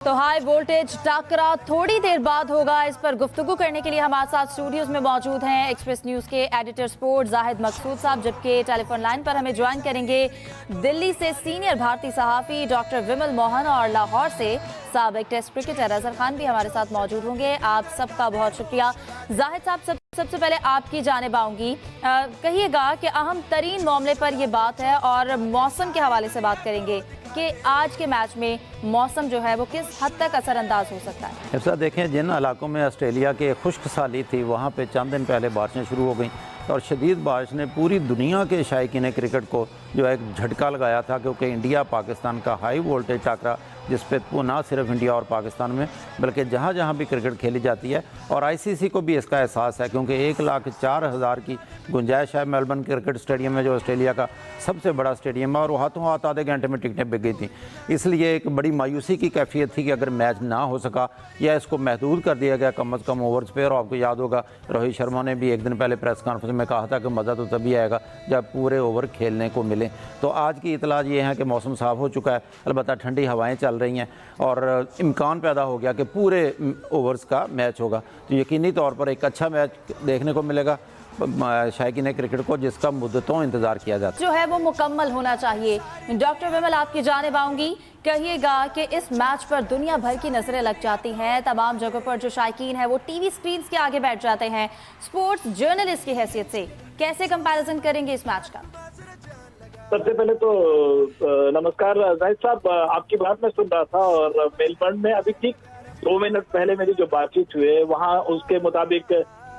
तो high voltage टकरा थोड़ी देर बाद होगा। इस पर गुफ्तगू करने के लिए हमारे साथ स्टूडियोज में मौजूद हैं एक्सप्रेस न्यूज के एडिटर स्पोर्ट जाहिद मकसूद साहब, जबकि टेलीफोन लाइन पर हमें ज्वाइन करेंगे दिल्ली से सीनियर भारतीय सहाफ़ी डॉक्टर विमल मोहन और लाहौर से साबिक टेस्ट क्रिकेटर अजहर खान भी हमारे साथ मौजूद होंगे। आप सबका बहुत शुक्रिया। जाहिद साहब, सबसे पहले आपकी जानिब आऊंगी। कहिएगा कि अहम तरीन मामले पर यह बात है और मौसम के हवाले से बात करेंगे कि आज के मैच में मौसम जो है वो किस हद तक असरअंदाज हो सकता है। ऐसा देखें, जिन इलाकों में ऑस्ट्रेलिया के खुश्क साली थी वहाँ पे चंद दिन पहले बारिशें शुरू हो गई और शदीद बारिश ने पूरी दुनिया के शायकीन क्रिकेट को जो है एक झटका लगाया था, क्योंकि इंडिया पाकिस्तान का हाई वोल्टेज टाकरा जिस पे ना सिर्फ इंडिया और पाकिस्तान में बल्कि जहाँ जहाँ भी क्रिकेट खेली जाती है और आईसीसी को भी इसका एहसास है, क्योंकि 1,04,000 की गुंजाइश है मेलबर्न क्रिकेट स्टेडियम में जो ऑस्ट्रेलिया का सबसे बड़ा स्टेडियम है, और वो हाथों हाथ आधे घंटे में टिकटें बिक गई थी। इसलिए एक बड़ी मायूसी की कैफियत थी कि अगर मैच ना हो सका या इसको महदूद कर दिया गया कम अज़ कम ओवर्स पे। और आपको याद होगा रोहित शर्मा ने भी एक दिन पहले प्रेस कॉन्फ्रेंस में कहा था कि मज़ा तो तभी आएगा जब पूरे ओवर खेलने को मिले। तो आज की इतला ये है कि मौसम साफ़ हो चुका है, अलबत्ता ठंडी हवाएँ चल रही हैं और इम्कान पैदा हो गया कि पूरे ओवर्स का मैच होगा। तो यकीनी तौर पर एक अच्छा मैच देखने को मिलेगा शायकीन क्रिकेट को, जिसका मुद्दतों इंतजार किया जाता है, जो है वो मुकम्मल होना चाहिए। डॉक्टर विमल, आपकी जानिब आऊंगी। कहिएगा कि इस मैच पर दुनिया भर की नजरें लग जाती हैं, तमाम जगहों पर जो शायकीन है वो टीवी स्क्रीन के आगे बैठ जाते हैं। स्पोर्ट्स जर्नलिस्ट की हैसियत से कैसे कंपैरिजन करेंगे इस मैच का? सबसे पहले तो नमस्कार जाहिद साहब, आपकी बात मैं सुन रहा था और मेलबर्न में अभी ठीक 2 मिनट पहले मेरी जो बातचीत हुई है वहाँ उसके मुताबिक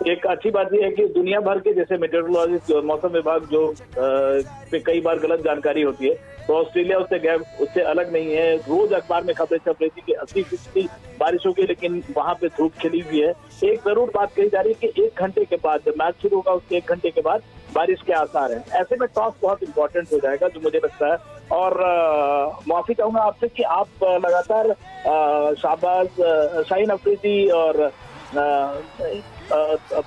एक अच्छी बात यह है कि दुनिया भर के जैसे मेट्रोलॉजिस्ट मौसम विभाग जो पे कई बार गलत जानकारी होती है, तो ऑस्ट्रेलिया उससे अलग नहीं है। रोज अखबार में खबरें छप रही थी कि 80-60 बारिश होगी, लेकिन वहां पे धूप खिली हुई है। एक जरूर बात कही जा रही है कि 1 घंटे के बाद जब मैच शुरू होगा उसके 1 घंटे के बाद बारिश के आसार हैं। ऐसे में टॉस बहुत इंपॉर्टेंट हो जाएगा जो मुझे लगता है। और माफी चाहूंगा आपसे कि आप लगातार शाहबाज शाहीन अफरीदी और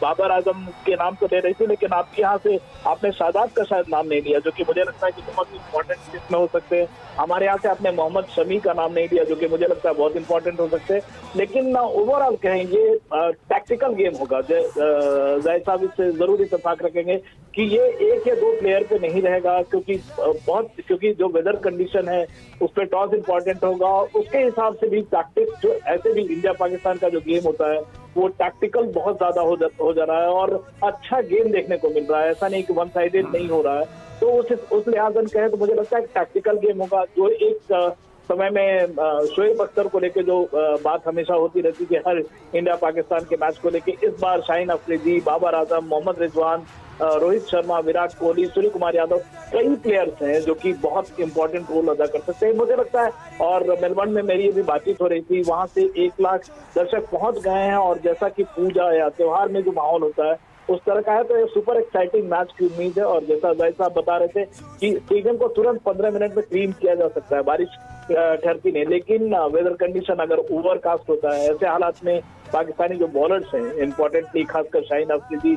बाबर आजम के नाम तो ले रही थी, लेकिन आपके यहाँ से आपने शादाब का शायद नाम नहीं लिया, जो कि मुझे लगता है कि बहुत इंपॉर्टेंट इसमें हो सकते हैं। हमारे यहाँ से आपने मोहम्मद शमी का नाम नहीं लिया, जो कि मुझे लगता है बहुत इंपॉर्टेंट हो सकते हैं। लेकिन ओवरऑल कहें ये टैक्टिकल गेम होगा। जाहिद साहब इससे जरूर इत्तेफाक रखेंगे कि ये 1 या 2 प्लेयर पे नहीं रहेगा, क्योंकि जो वेदर कंडीशन है उस पर टॉस इंपॉर्टेंट होगा। उसके हिसाब से भी टैक्टिक्स जो ऐसे भी इंडिया पाकिस्तान का जो गेम होता है वो टैक्टिकल बहुत ज्यादा हो जा रहा है और अच्छा गेम देखने को मिल रहा है। ऐसा नहीं कि वन साइडेड नहीं हो रहा है। तो उस लिहाज से कहें तो मुझे लगता है कि टैक्टिकल गेम होगा। जो एक समय में शोएब अख्तर को लेके जो बात हमेशा होती रहती थी हर इंडिया पाकिस्तान के मैच को लेके, इस बार शाहीन अफरीदी, बाबर आजम, मोहम्मद रिजवान, रोहित शर्मा, विराट कोहली, सूर्य कुमार यादव, कई प्लेयर्स हैं जो कि बहुत इंपॉर्टेंट रोल अदा कर सकते हैं मुझे लगता है। और मेलबर्न में मेरी अभी बातचीत हो रही थी, वहां से 1 लाख दर्शक पहुंच गए हैं और जैसा कि पूजा या त्योहार में जो माहौल होता है उस तरह का है। तो ये सुपर एक्साइटिंग मैच की उम्मीद है। और जैसा जाहिद साहब बता रहे थे कि स्टेडियम को तुरंत 15 मिनट में क्लीन किया जा सकता है, बारिश ठहरती नहीं, लेकिन वेदर कंडीशन अगर ओवरकास्ट होता है, ऐसे हालात में पाकिस्तानी जो बॉलर्स हैं इंपॉर्टेंटली खासकर शाहीन अफरीदी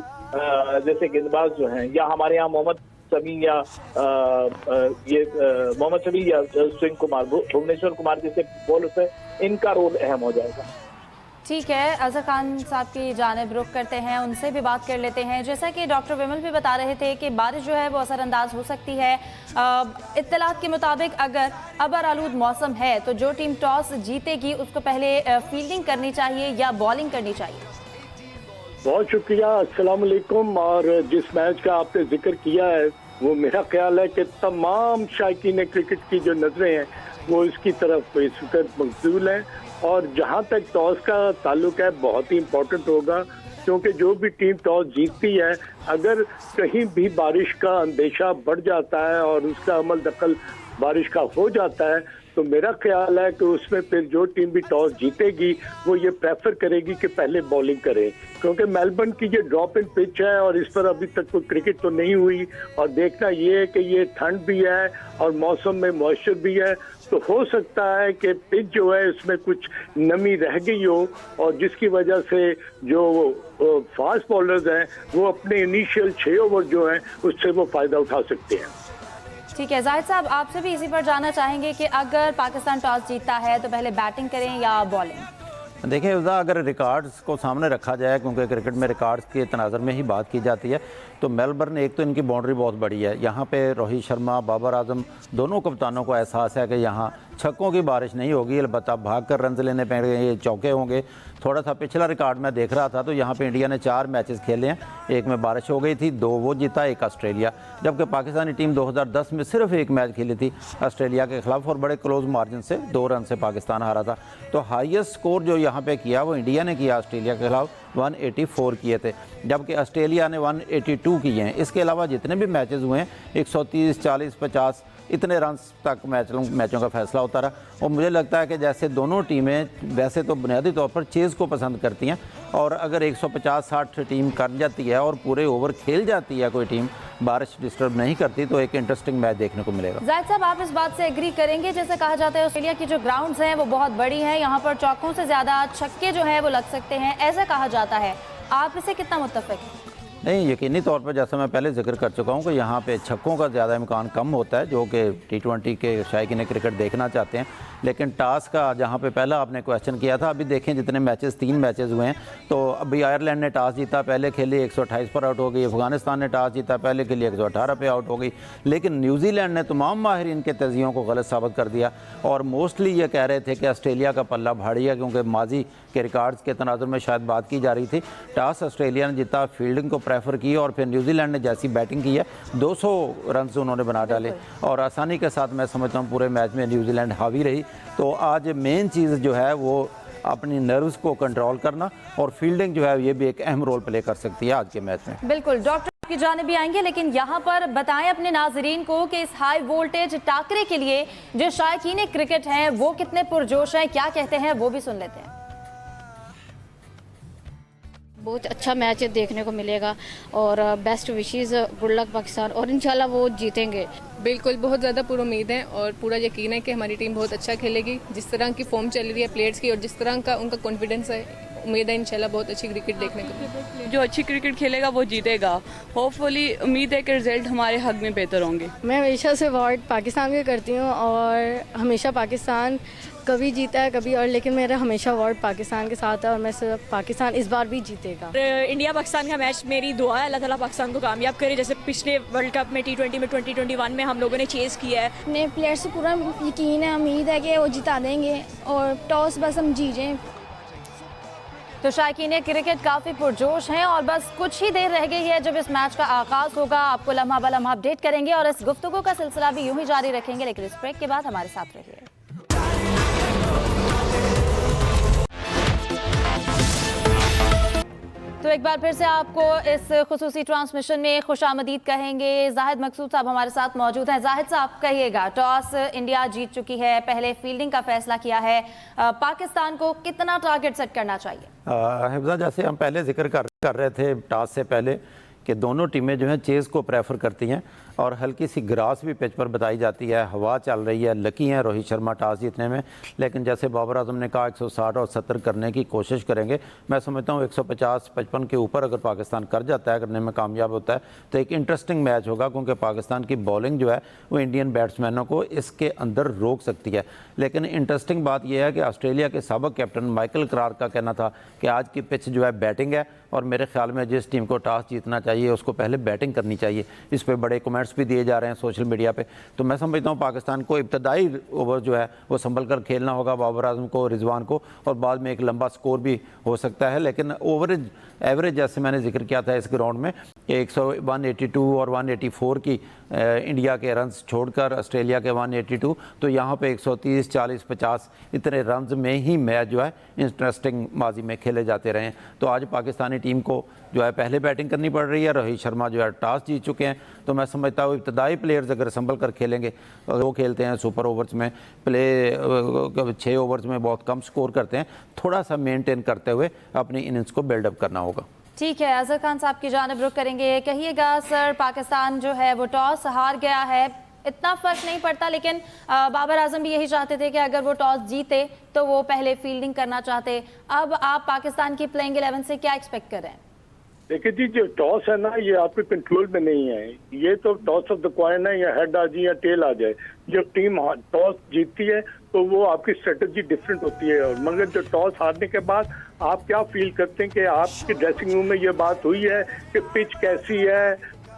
जैसे गेंदबाज जो हैं, या हमारे यहाँ मोहम्मद शमी या स्विंग कुमार, भुवनेश्वर कुमार जैसे बॉलर्स हैं, इनका रोल अहम हो जाएगा। ठीक है, अजहर खान साहब की जानिब रुख करते हैं, उनसे भी बात कर लेते हैं। जैसा कि डॉक्टर विमल भी बता रहे थे कि बारिश जो है वो असरअंदाज हो सकती है। इत्तलात के मुताबिक अगर अबर आलूद मौसम है तो जो टीम टॉस जीतेगी उसको पहले फील्डिंग करनी चाहिए या बॉलिंग करनी चाहिए? बहुत शुक्रिया, अस्सलाम वालेकुम। और जिस मैच का आपने जिक्र किया है वो मेरा ख्याल है कि तमाम शायकीन क्रिकेट की जो नजरें हैं वो इसकी तरफ इस वक्त मकसूल हैं। और जहां तक टॉस का ताल्लुक है बहुत ही इम्पोर्टेंट होगा, क्योंकि जो भी टीम टॉस जीतती है, अगर कहीं भी बारिश का अंदेशा बढ़ जाता है और उसका अमल दखल बारिश का हो जाता है, तो मेरा ख्याल है कि उसमें फिर जो टीम भी टॉस जीतेगी वो ये प्रेफर करेगी कि पहले बॉलिंग करे, क्योंकि मेलबर्न की ये ड्रॉप इन पिच है और इस पर अभी तक कोई क्रिकेट तो नहीं हुई। और देखना ये है कि ये ठंड भी है और मौसम में मॉइस्चर भी है, तो हो सकता है कि पिच जो है उसमें कुछ नमी रह गई हो और जिसकी वजह से जो फास्ट बॉलर्स हैं वो अपने इनिशियल 6 ओवर जो हैं उससे वो फायदा उठा सकते हैं। ठीक है जाहिद साहब, आपसे भी इसी पर जानना चाहेंगे कि अगर पाकिस्तान टॉस जीतता है तो पहले बैटिंग करें या बॉलिंग? देखिए उदा, अगर रिकॉर्ड्स को सामने रखा जाए, क्योंकि क्रिकेट में रिकॉर्ड्स के तनाज़र में ही बात की जाती है, तो मेलबर्न एक तो इनकी बाउंड्री बहुत बड़ी है। यहाँ पे रोहित शर्मा, बाबर आजम दोनों कप्तानों को एहसास है कि यहाँ छक्कों की बारिश नहीं होगी, अलबत्ता भाग कर रन लेने पड़ेंगे, चौके होंगे। थोड़ा सा पिछला रिकॉर्ड मैं देख रहा था तो यहाँ पे इंडिया ने 4 मैचेस खेले हैं, एक में बारिश हो गई थी, 2 वो जीता, 1 ऑस्ट्रेलिया। जबकि पाकिस्तानी टीम 2010 में सिर्फ 1 मैच खेली थी ऑस्ट्रेलिया के खिलाफ और बड़े क्लोज मार्जिन से 2 रन से पाकिस्तान हारा था। तो हाईएस्ट स्कोर जो यहाँ पे किया वो इंडिया ने किया ऑस्ट्रेलिया के खिलाफ, 184 किए थे, जबकि ऑस्ट्रेलिया ने 182 किए हैं। इसके अलावा जितने भी मैचेस हुए हैं 130, 40, 50 इतने रन तक मैचों का फैसला होता रहा। और मुझे लगता है कि जैसे दोनों टीमें वैसे तो बुनियादी तौर पर चेज़ को पसंद करती हैं, और अगर 150-60 टीम कर जाती है और पूरे ओवर खेल जाती है कोई टीम, बारिश डिस्टर्ब नहीं करती, तो एक इंटरेस्टिंग मैच देखने को मिलेगा। जाहिद साहब, आप इस बात से एग्री करेंगे, जैसे कहा जाता है ऑस्ट्रेलिया की जो ग्राउंड्स हैं वो बहुत बड़ी हैं, यहाँ पर चौकों से ज़्यादा छक्के जो है वो लग सकते हैं, ऐसा कहा जाता है, आप इसे कितना मुत्तफिक हैं? नहीं, यकीनी तौर पर जैसा मैं पहले जिक्र कर चुका हूँ कि यहाँ पे छक्कों का ज़्यादा इम्कान कम होता है, जो कि T20 के शायकीन क्रिकेट देखना चाहते हैं। लेकिन टॉस का जहाँ पे पहला आपने क्वेश्चन किया था, अभी देखें जितने मैचेस 3 मैचेस हुए हैं, तो अभी आयरलैंड ने टॉस जीता, पहले खेली 128 पर आउट हो गई। अफगानिस्तान ने टॉस जीता, पहले खेली 118 पे आउट हो गई। लेकिन न्यूजीलैंड ने तमाम माहिरीन के तजियों को गलत साबित कर दिया और मोस्टली ये कह रहे थे कि ऑस्ट्रेलिया का पल्ला भारी है, क्योंकि माजी के रिकॉर्ड्स के तनाजुर में शायद बात की जा रही थी। टॉस ऑस्ट्रेलिया ने जीता, फील्डिंग को प्रेफर की और फिर न्यूजीलैंड ने जैसी बैटिंग की है 200 रन उन्होंने बना डाले और आसानी के साथ मैं समझता हूँ पूरे मैच में न्यूजीलैंड हावी रही। तो आज मेन चीज़ जो है वो अपनी नर्व्स को कंट्रोल करना और फील्डिंग जो है ये भी एक अहम रोल प्ले कर सकती है आज के मैच में। बिल्कुल, डॉक्टर की जाने भी आएंगे, लेकिन यहाँ पर बताएं अपने नाजरीन को कि इस हाई वोल्टेज टाकरे के लिए जो शायकीन क्रिकेट हैं वो कितने पुरजोश हैं, क्या कहते हैं, वो भी सुन लेते हैं। बहुत अच्छा मैच देखने को मिलेगा और best wishes, good luck Pakistan, और इंशाल्लाह वो जीतेंगे। बिल्कुल, बहुत ज़्यादा पूरा उम्मीद है और पूरा यकीन है कि हमारी टीम बहुत अच्छा खेलेगी। जिस तरह की फॉर्म चल रही है प्लेयर्स की और जिस तरह का उनका कॉन्फिडेंस है, उम्मीद है इंशाल्लाह बहुत अच्छी क्रिकेट देखने को। जो अच्छी क्रिकेट खेलेगा वो जीतेगा। होपफुली उम्मीद है कि रिजल्ट हमारे हक में बेहतर होंगे। मैं हमेशा से वोट पाकिस्तान के करती हूँ और हमेशा पाकिस्तान कभी जीता है कभी, और लेकिन मेरा हमेशा वोट पाकिस्तान के साथ है और मैं सिर्फ पाकिस्तान इस बार भी जीतेगा। इंडिया पाकिस्तान का मैच मेरी दुआ है, अल्लाह ताला पाकिस्तान को कामयाब करे। जैसे पिछले वर्ल्ड कप में T20 में 2021 में हम लोगों ने चेस किया है। अपने प्लेयर से पूरा यकीन है, उम्मीद है कि वो जिता देंगे और टॉस बस हम जीत जाएं। तो शायकीन क्रिकेट काफ़ी पुरजोश हैं और बस कुछ ही देर रह गई है जब इस मैच का आगाज़ होगा। आपको लम्हा ब लम्हा अपडेट करेंगे और इस गुफ्तगू का सिलसिला भी यूं ही जारी रखेंगे, लेकिन इस ब्रेक के बाद हमारे साथ रहिए। तो एक बार फिर से आपको इस खुसूसी ट्रांसमिशन में खुशामदीद कहेंगे। जाहिद मकसूद साहब हमारे साथ मौजूद हैं। जाहिद साहब कहिएगा, टॉस इंडिया जीत चुकी है, पहले फील्डिंग का फैसला किया है, पाकिस्तान को कितना टारगेट सेट करना चाहिए? हिफ्जा, जैसे हम पहले जिक्र कर रहे थे टॉस से पहले कि दोनों टीमें जो हैं चेज़ को प्रेफर करती हैं और हल्की सी ग्रास भी पिच पर बताई जाती है, हवा चल रही है, लकी हैं रोहित शर्मा टॉस जीतने में। लेकिन जैसे बाबर आजम ने कहा 160 और 70 करने की कोशिश करेंगे। मैं समझता हूँ 150-55 के ऊपर अगर पाकिस्तान कर जाता है, करने में कामयाब होता है, तो एक इंटरेस्टिंग मैच होगा, क्योंकि पाकिस्तान की बॉलिंग जो है वो इंडियन बैट्समैनों को इसके अंदर रोक सकती है। लेकिन इंटरेस्टिंग बात यह है कि ऑस्ट्रेलिया के साबिक कैप्टन माइकल क्लार्क का कहना था कि आज की पिच जो है बैटिंग है और मेरे ख्याल में जिस टीम को टॉस जीतना चाहिए उसको पहले बैटिंग करनी चाहिए। इस पर बड़े कमेंट्स भी दिए जा रहे हैं सोशल मीडिया पे। तो मैं समझता हूँ पाकिस्तान को इब्तदाई ओवर जो है वो संभल कर खेलना होगा, बाबर आजम को, रिजवान को, और बाद में एक लंबा स्कोर भी हो सकता है। लेकिन ओवरेज एवरेज जैसे मैंने जिक्र किया था इस ग्राउंड में 182 और 184 की इंडिया के रन्स छोड़कर ऑस्ट्रेलिया के 182, तो यहाँ पे 130, 40, 50 इतने रन्स में ही मैच जो है इंटरेस्टिंग माजी में खेले जाते रहे हैं। तो आज पाकिस्तानी टीम को जो है पहले बैटिंग करनी पड़ रही है। रोहित शर्मा जो है टॉस जीत चुके हैं, तो मैं समझता हूँ इब्तदाई प्लेयर्स अगर संभल कर खेलेंगे, वो खेलते हैं सुपर ओवर्स में, प्ले 6 ओवर्स में बहुत कम स्कोर करते हैं, थोड़ा सा मेनटेन करते हुए अपनी इनिंग्स को बिल्डअप करना होगा। ठीक है, अजहर खान साहब की जानिब रुख करेंगे। कहिएगा सर, पाकिस्तान जो है वो टॉस हार गया है, इतना फर्क नहीं पड़ता, लेकिन बाबर आजम भी यही चाहते थे कि अगर वो टॉस जीते तो वो पहले फील्डिंग करना चाहते। अब आप पाकिस्तान की प्लेइंग 11 से क्या एक्सपेक्ट कर रहे हैं? देखिए जी, जो टॉस है ना ये आपके कंट्रोल में नहीं है। ये तो टॉस ऑफ द कॉइन है, या हेड आ जाए या टेल आ जाए। जब टीम टॉस जीतती है तो वो आपकी स्ट्रेटजी डिफरेंट होती है। और मगर जो टॉस हारने के बाद आप क्या फील करते हैं कि आपके ड्रेसिंग रूम में ये बात हुई है कि पिच कैसी है,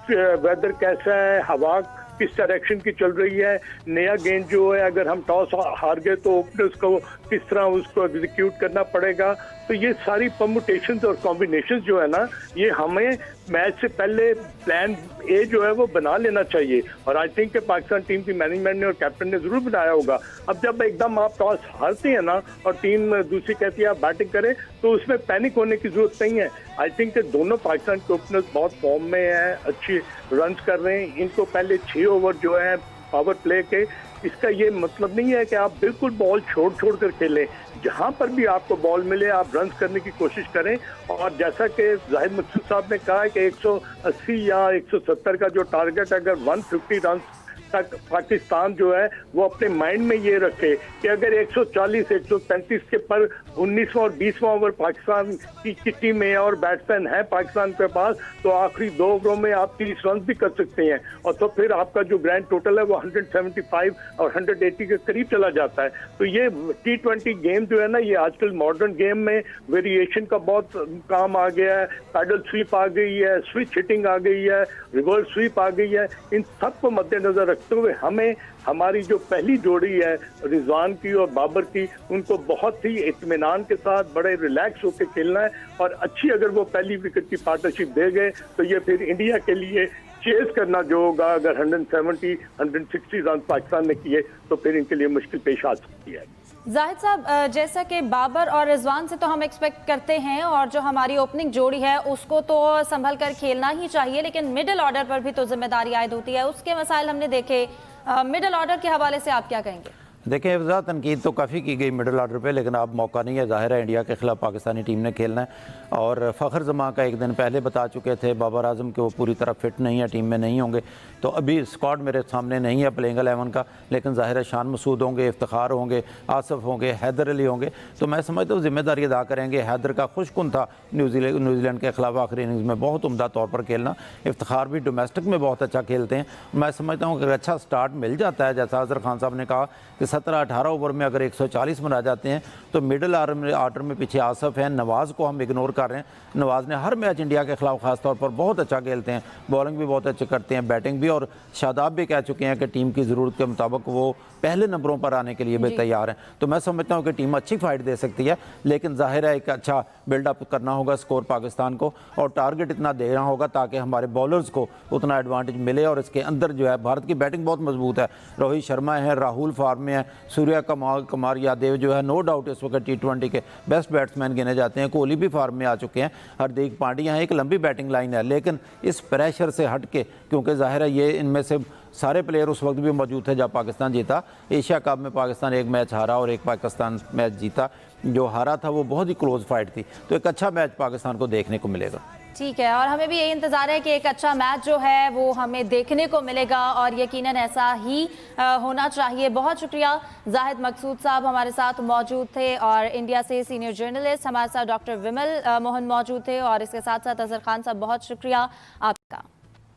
वेदर कैसा है, हवा किस डायरेक्शन की चल रही है, नया गेंद जो है अगर हम टॉस हार गए तो ओपनर्स को किस तरह उसको एग्जीक्यूट करना पड़ेगा। तो ये सारी परमुटेशंस और कॉम्बिनेशंस जो है ना, ये हमें मैच से पहले प्लान ए जो है वो बना लेना चाहिए। और आई थिंक कि पाकिस्तान टीम की मैनेजमेंट ने और कैप्टन ने जरूर बनाया होगा। अब जब एकदम आप टॉस हारते हैं ना और टीम दूसरी कहती है आप बैटिंग करें, तो उसमें पैनिक होने की जरूरत नहीं है। आई थिंक कि दोनों पाकिस्तान के ओपनर्स बहुत फॉर्म में हैं, अच्छी रन कर रहे हैं। इनको पहले 6 ओवर जो है पावर प्ले के, इसका ये मतलब नहीं है कि आप बिल्कुल बॉल छोड़ कर खेलें। जहां पर भी आपको बॉल मिले आप रन करने की कोशिश करें। और जैसा कि जाहिद मकसूद साहब ने कहा है कि 180 या 170 का जो टारगेट, अगर 150 रन तक पाकिस्तान जो है वो अपने माइंड में ये रखे कि अगर 140 135 के पर 19वां और 20वां ओवर पाकिस्तान की टीम में और बैट्समैन है पाकिस्तान के पास, तो आखिरी 2 ओवरों में आप 30 रन भी कर सकते हैं। और तो फिर आपका जो ग्रैंड टोटल है वो 175 और 180 के करीब चला जाता है। तो ये T20 गेम जो है ना, ये आजकल मॉडर्न गेम में वेरिएशन का बहुत काम आ गया है। पैडल स्वीप आ गई है, स्विच हिटिंग आ गई है, रिवर्स स्वीप आ गई है। इन सबको मद्देनजर रखते हुए हमें हमारी जो पहली जोड़ी है रिजवान की और बाबर की, उनको बहुत ही इत्मीनान के साथ बड़े रिलैक्स होकर खेलना है। और अच्छी अगर वो पहली विकेट की पार्टनरशिप दे गए तो ये फिर इंडिया के लिए चेस करना जो होगा, अगर 170 160 रन पाकिस्तान ने किए तो फिर इनके लिए मुश्किल पेश आ सकती है। जाहिद साहब, जैसा कि बाबर और रिजवान से तो हम एक्सपेक्ट करते हैं और जो हमारी ओपनिंग जोड़ी है उसको तो संभल कर खेलना ही चाहिए, लेकिन मिडिल ऑर्डर पर भी तो जिम्मेदारी आयद होती है। उसके मसाइल हमने देखे। मिडिल ऑर्डर के हवाले से आप क्या कहेंगे? देखिए, वजह तनकीद तो काफ़ी की गई मिडिल ऑर्डर पे, लेकिन अब मौका नहीं है। ज़ाहिर है इंडिया के ख़िलाफ़ पाकिस्तानी टीम ने खेलना है। और फ़खर जमा का एक दिन पहले बता चुके थे बाबर आजम कि वो पूरी तरह फिट नहीं है, टीम में नहीं होंगे। तो अभी स्क्वाड मेरे सामने नहीं है प्लेइंग 11 का, लेकिन ज़ाहिर है शान मसूद होंगे, इफ्तिखार होंगे, आसफ़ होंगे, हैदर अली होंगे। तो मैं समझता हूँ जिम्मेदारी अदा करेंगे। हैदर का खुशकुन था न्यूजीलैंड के ख़िलाफ़ आखिरी इनिंग्स में बहुत उम्दा तौर पर खेलना। इफ्तिखार भी डोमेस्टिक में बहुत अच्छा खेलते हैं। मैं समझता हूँ कि अगर अच्छा स्टार्ट मिल जाता है, जैसा अजहर खान साहब ने कहा कि 17-18 ओवर में अगर 140 बना जाते हैं, तो मिडिल ऑर्डर में पीछे आसफ़ है, नवाज़ को हम इग्नोर कर रहे हैं। नवाज़ ने हर मैच इंडिया के खिलाफ खास तौर पर बहुत अच्छा खेलते हैं, बॉलिंग भी बहुत अच्छे करते हैं, बैटिंग भी। और शादाब भी कह चुके हैं कि टीम की ज़रूरत के मुताबिक वो पहले नंबरों पर आने के लिए भी तैयार हैं। तो मैं समझता हूँ कि टीम अच्छी फाइट दे सकती है, लेकिन जाहिर है एक अच्छा बिल्डअप करना होगा स्कोर पाकिस्तान को, और टारगेट इतना देना होगा ताकि हमारे बॉलर्स को उतना एडवांटेज मिले। और इसके अंदर जो है भारत की बैटिंग बहुत मजबूत है। रोहित शर्मा है, राहुल फार्म में है, सूर्या कुमार यादव जो है नो डाउट इस वक्त T20 के बेस्ट बैट्समैन गिने जाते हैं। कोहली भी फार्म में आ चुके हैं, हार्दिक पांड्या हैं। एक लंबी बैटिंग लाइन है, लेकिन इस प्रेशर से हट के, क्योंकि जाहिर है ये इनमें से सारे प्लेयर उस वक्त भी मौजूद थे जब पाकिस्तान जीता। एशिया कप में पाकिस्तान एक मैच हारा और एक पाकिस्तान मैच जीता। जो हारा था वो बहुत ही क्लोज फाइट थी। तो एक अच्छा मैच पाकिस्तान को देखने को मिलेगा। ठीक है, और हमें भी यही इंतज़ार है कि एक अच्छा मैच जो है वो हमें देखने को मिलेगा, और यकीनन ऐसा ही होना चाहिए। बहुत शुक्रिया, जाहिद मकसूद साहब हमारे साथ मौजूद थे, और इंडिया से सीनियर जर्नलिस्ट हमारे साथ डॉक्टर विमल मोहन मौजूद थे, और इसके साथ साथ अजहर खान साहब, बहुत शुक्रिया आप